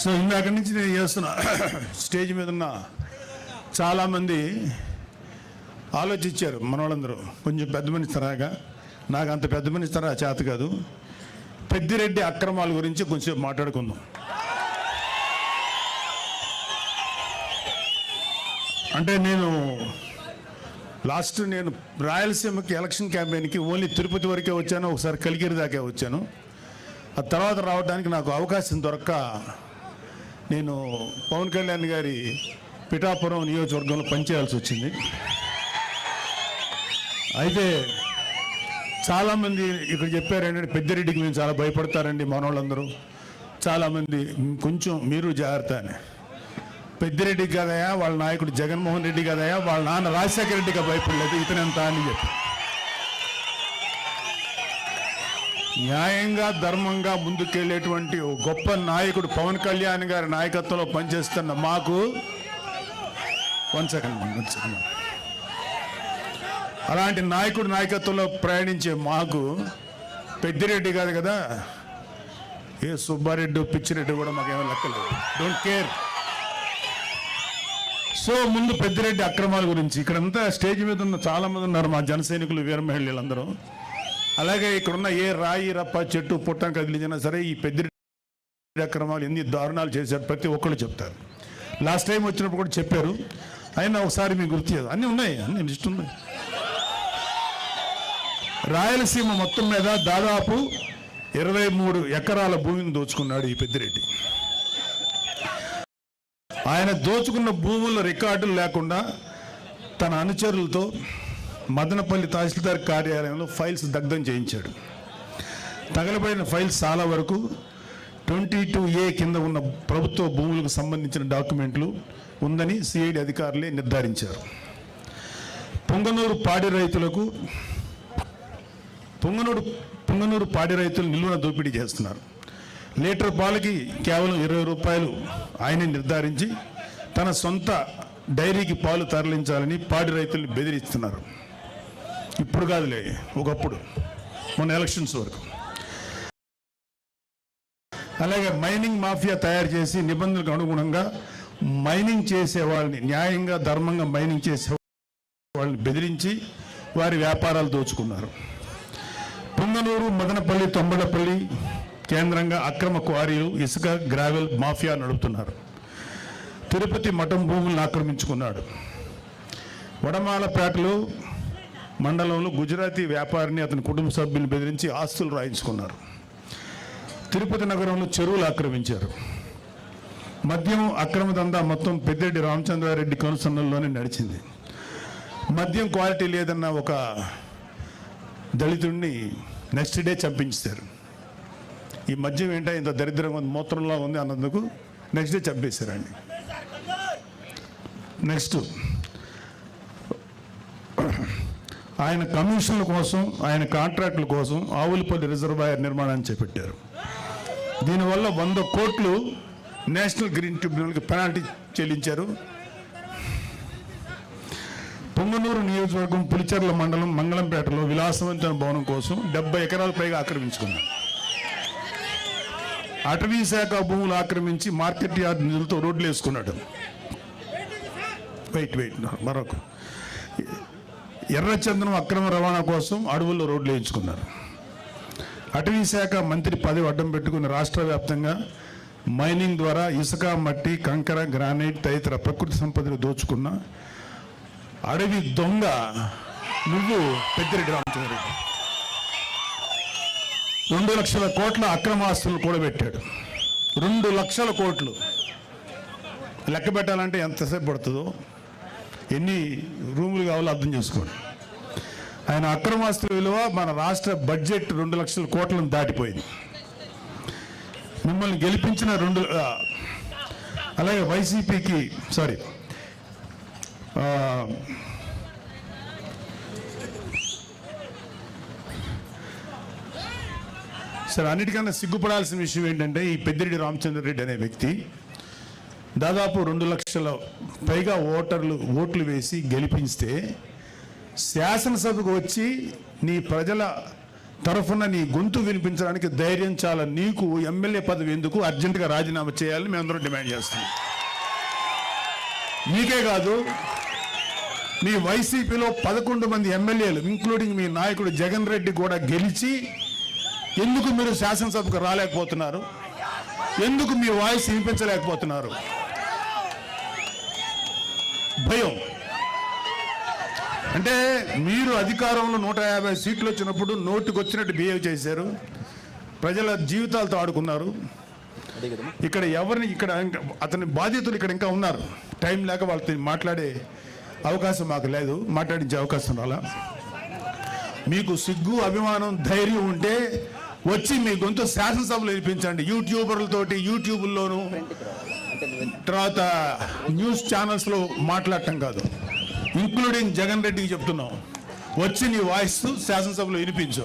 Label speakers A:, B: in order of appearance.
A: So ఇందాక నుంచి నేను చేస్తున్నా స్టేజ్ మీద ఉన్న చాలామంది ఆలోచించారు మన వాళ్ళందరూ. కొంచెం పెద్ద మనిషి తరాగా, నాకు అంత పెద్ద మనిషి తరా చేత కాదు. పెద్దిరెడ్డి అక్రమాల గురించి కొంచెం మాట్లాడుకుందాం. అంటే నేను రాయలసీమకి ఎలక్షన్ క్యాంపెయిన్కి ఓన్లీ తిరుపతి వరకే వచ్చాను, ఒకసారి కలికిరి దాకే వచ్చాను. ఆ తర్వాత రావడానికి నాకు అవకాశం దొరక్క నేను పవన్ కళ్యాణ్ గారి పిఠాపురం నియోజకవర్గంలో పనిచేయాల్సి వచ్చింది. అయితే చాలామంది ఇక్కడ చెప్పారు ఏంటంటే పెద్దిరెడ్డికి మేము చాలా భయపడతారండి మన వాళ్ళందరూ. చాలామంది కొంచెం మీరు జాగ్రత్త అని. పెద్దిరెడ్డి కదయా వాళ్ళ నాయకుడు జగన్మోహన్ రెడ్డి కదయా వాళ్ళ నాన్న రాజశేఖర రెడ్డిగా భయపడలేదు, ఇతనెంత అని చెప్పి. న్యాయంగా ధర్మంగా ముందుకెళ్ళేటువంటి ఓ గొప్ప నాయకుడు పవన్ కళ్యాణ్ గారి నాయకత్వంలో పనిచేస్తున్న మాకు వన్ సెకండ్ అలాంటి నాయకుడు నాయకత్వంలో ప్రయాణించే మాకు పెద్దిరెడ్డి కాదు కదా, ఏ సుబ్బారెడ్డి పిచ్చిరెడ్డి కూడా మాకేమో లెక్కలేదు, డోంట్ కేర్. సో ముందు పెద్దిరెడ్డి అక్రమాల గురించి ఇక్కడంతా స్టేజ్ మీద ఉన్న చాలామంది ఉన్నారు మా జన సైనికులు, వీర మహిళలందరూ. అలాగే ఇక్కడున్న ఏ రాయి రప్ప చెట్టు పుట్టం కదిలించినా సరే ఈ పెద్దిరెడ్డి అక్రమాలు ఎన్ని దారుణాలు చేశారు ప్రతి ఒక్కళ్ళు చెప్తారు. లాస్ట్ టైం వచ్చినప్పుడు కూడా చెప్పారు, అయినా ఒకసారి మీకు గుర్తు చేయదు. అన్నీ ఉన్నాయి, అన్ని లిస్ట్ ఉన్నాయి. రాయలసీమ మొత్తం మీద దాదాపు 23 ఎకరాల భూమిని దోచుకున్నాడు ఈ పెద్దిరెడ్డి. ఆయన దోచుకున్న భూముల రికార్డులు లేకుండా తన అనుచరులతో మదనపల్లి తహసీల్దార్ కార్యాలయంలో ఫైల్స్ దగ్ధం చేయించాడు. తగలబడిన ఫైల్స్ చాలా వరకు 22A కింద ఉన్న ప్రభుత్వ భూములకు సంబంధించిన డాక్యుమెంట్లు ఉందని సిఐడి అధికారులే నిర్ధారించారు. పొంగనూరు పాడి రైతులు నిలువున దోపిడీ చేస్తున్నారు. లీటర్ పాలకి కేవలం 20 రూపాయలు ఆయనే నిర్ధారించి తన సొంత డైరీకి పాలు తరలించాలని పాడి రైతుల్ని బెదిరిస్తున్నారు. ఇప్పుడు కాదులే, ఒకప్పుడు మొన్న ఎలక్షన్స్ వరకు. అలాగే మైనింగ్ మాఫియా తయారు చేసి నిబంధనలకు అనుగుణంగా మైనింగ్ చేసే వాళ్ళని, న్యాయంగా ధర్మంగా మైనింగ్ చేసే వాళ్ళని బెదిరించి వారి వ్యాపారాలు దోచుకున్నారు. పొంగనూరు, మదనపల్లి, తొంబడపల్లి కేంద్రంగా అక్రమ క్వారీలు, ఇసుక, గ్రావెల్ మాఫియా నడుపుతున్నారు. తిరుపతి మఠం భూములను ఆక్రమించుకున్నాడు. వడమాలపేటలో మండలంలో గుజరాతీ వ్యాపారిని అతని కుటుంబ సభ్యులను బెదిరించి ఆస్తులు రాయించుకున్నారు. తిరుపతి నగరంలో చెరువులు ఆక్రమించారు. మద్యం అక్రమ దందా మొత్తం పెద్దిరెడ్డి రామచంద్రారెడ్డి కనుసన్నల్లోనే నడిచింది. మద్యం క్వాలిటీ లేదన్న ఒక దళితుడిని నెక్స్ట్ డే చంపించారు. ఈ మద్యం ఏంటో ఇంత దరిద్రంగా ఉంది, మూత్రంలో ఉంది అన్నందుకు నెక్స్ట్ డే చంపేశారండి. నెక్స్ట్ ఆయన కమిషన్ల కోసం, ఆయన కాంట్రాక్టుల కోసం ఆవులపల్లి రిజర్వాయర్ నిర్మాణాన్ని చేపట్టారు. దీనివల్ల 100 కోట్లు నేషనల్ గ్రీన్ ట్రిబ్యునల్కి పెనాల్టీ చెల్లించారు. పొంగనూరు నియోజకవర్గం పులిచెర్ల మండలం మంగళంపేటలో విలాసవంతమైన భవనం కోసం 70 ఎకరాల పైగా ఆక్రమించుకున్నారు. అటవీ శాఖ భూములు ఆక్రమించి మార్కెట్ యార్డ్ నిధులతో రోడ్లు వేసుకున్నాడు. మరొక ఎర్రచందనం అక్రమ రవాణా కోసం అడవుల్లో రోడ్లు వేయించుకున్నారు. అటవీ శాఖ మంత్రి పదవి అడ్డం పెట్టుకుని రాష్ట్ర వ్యాప్తంగా మైనింగ్ ద్వారా ఇసుక, మట్టి, కంకర, గ్రానైట్ తదితర ప్రకృతి సంపదలు దోచుకున్న అడవి దొంగ నువ్వు పెద్దిరెడ్డి రామచంద్రరెడ్డి. 2 లక్షల కోట్ల అక్రమ ఆస్తులు కూడబెట్టాడు. 2 లక్షల కోట్లు లెక్క పెట్టాలంటే ఎంతసేపు పడుతుందో, ఎన్ని రూములు కావాలో అర్థం చేసుకోండి. ఆయన అక్రమాస్తుల విలువ మన రాష్ట్ర బడ్జెట్ 2 లక్షల కోట్లను దాటిపోయింది. మిమ్మల్ని గెలిపించిన అలాగే వైసీపీకి సరే అన్నిటికన్నా సిగ్గుపడాల్సిన విషయం ఏంటంటే ఈ పెద్దిరెడ్డి రామచంద్రరెడ్డి అనే వ్యక్తి దాదాపు 2 లక్షల పైగా ఓట్లు వేసి గెలిపిస్తే శాసనసభకు వచ్చి నీ ప్రజల తరఫున నీ గొంతు వినిపించడానికి ధైర్యం చాలా. నీకు ఎమ్మెల్యే పదవి ఎందుకు? అర్జెంటుగా రాజీనామా చేయాలని మేమందరం డిమాండ్ చేస్తున్నాం. నీకే కాదు, మీ వైసీపీలో 11 మంది ఎమ్మెల్యేలు ఇంక్లూడింగ్ మీ నాయకుడు జగన్ రెడ్డి కూడా గెలిచి ఎందుకు మీరు శాసనసభకు రాలేకపోతున్నారు? ఎందుకు మీ వాయిస్ వినిపించలేకపోతున్నారు? భయం. అంటే మీరు అధికారంలో 150 సీట్లు వచ్చినప్పుడు నోటికి వచ్చినట్టు బిహేవ్ చేశారు, ప్రజల జీవితాలతో ఆడుకున్నారు. ఇక్కడ ఎవరిని ఇక్కడ అతని బాధితులు ఇక్కడ ఇంకా ఉన్నారు. టైం లేక వాళ్ళతో మాట్లాడే అవకాశం మాకు లేదు, మాట్లాడించే అవకాశం రాలా. మీకు సిగ్గు, అభిమానం, ధైర్యం ఉంటే వచ్చి మీ గొంతు శాసనసభలో వినిపించండి. యూట్యూబర్లతోటి యూట్యూబ్లోను తర్వాత న్యూస్ ఛానల్స్లో మాట్లాడటం కాదు. ఇంక్లూడింగ్ జగన్ రెడ్డికి చెప్తున్నాం, వచ్చి నీ వాయిస్ శాసనసభలో వినిపించు.